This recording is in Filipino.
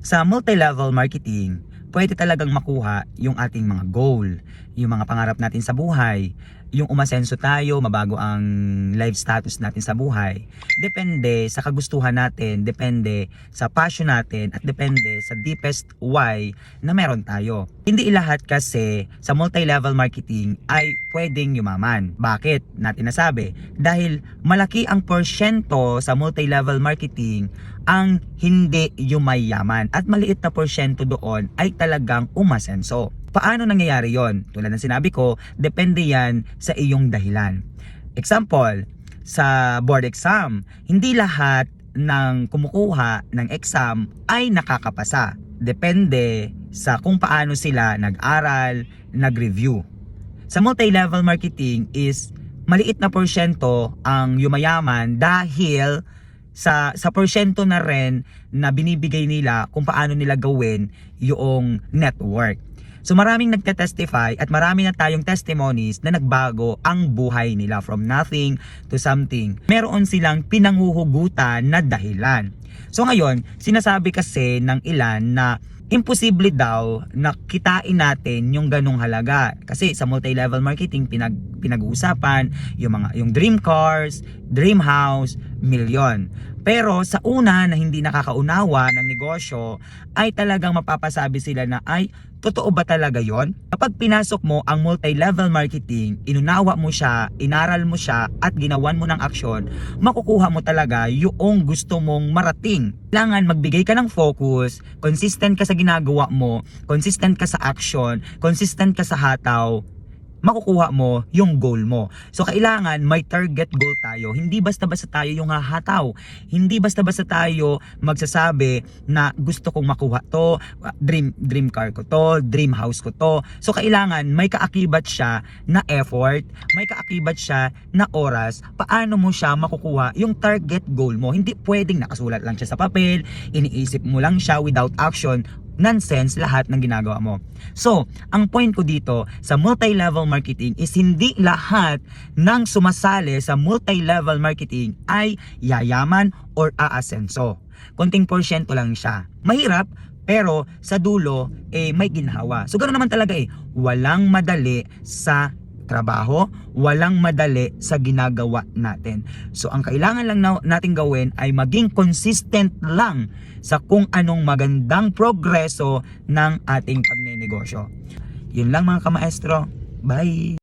Sa multi-level marketing, pwede talagang makuha yung ating mga goal, yung mga pangarap natin sa buhay, yung umasenso tayo, mabago ang life status natin sa buhay. Depende sa kagustuhan natin, depende sa passion natin, at depende sa deepest why na meron tayo. Hindi lahat kasi sa multi-level marketing ay pwedeng yumaman. Bakit natin nasabi? Dahil malaki ang porsyento sa multi-level marketing ang hindi yumayaman at maliit na porsyento doon ay talagang umasenso. Paano nangyayari yon? Tulad ng sinabi ko, depende yan sa iyong dahilan. Example, sa board exam, hindi lahat ng kumukuha ng exam ay nakakapasa. Depende sa kung paano sila nag-aral, nag-review. Sa multi-level marketing is maliit na porsyento ang yumayaman dahil sa porsyento na rin na binibigay nila kung paano nila gawin yung network. So maraming nagte-testify at marami na tayong testimonies na nagbago ang buhay nila from nothing to something. Meron silang pinanguhugutan na dahilan. So ngayon, sinasabi kasi ng ilan na imposible daw na kitain natin yung ganong halaga. Kasi sa multi-level marketing pinag-uusapan yung dream cars, dream house, milyon. Pero sa una na hindi nakakaunawa ng negosyo ay talagang mapapasabi sila na ay totoo ba talaga yon? Kapag pinasok mo ang multi-level marketing, inunawa mo siya, inaral mo siya at ginawan mo ng aksyon, makukuha mo talaga yung gusto mong marating. Kailangan magbigay ka ng focus, consistent ka sa ginagawa mo, consistent ka sa action, consistent ka sa hataw, makukuha mo yung goal mo. So kailangan may target goal tayo. Hindi basta-basta tayo yung hahataw. Hindi basta-basta tayo magsasabi na gusto kong makuha to, dream car ko to, dream house ko to. So kailangan may kaakibat siya na effort, may kaakibat siya na oras. Paano mo siya makukuha yung target goal mo? Hindi pwedeng nakasulat lang siya sa papel, iniisip mo lang siya without action. Nonsense lahat ng ginagawa mo. So, ang point ko dito sa multi-level marketing is hindi lahat ng sumasali sa multi-level marketing ay yayaman or aasenso. Konting porsyento lang siya. Mahirap, pero sa dulo, may ginhawa. So, ganoon naman talaga walang madali sa trabaho, walang madali sa ginagawa natin. So ang kailangan lang natin gawin ay maging consistent lang sa kung anong magandang progreso ng ating pagnenegosyo. Yun lang mga kamaestro. Bye!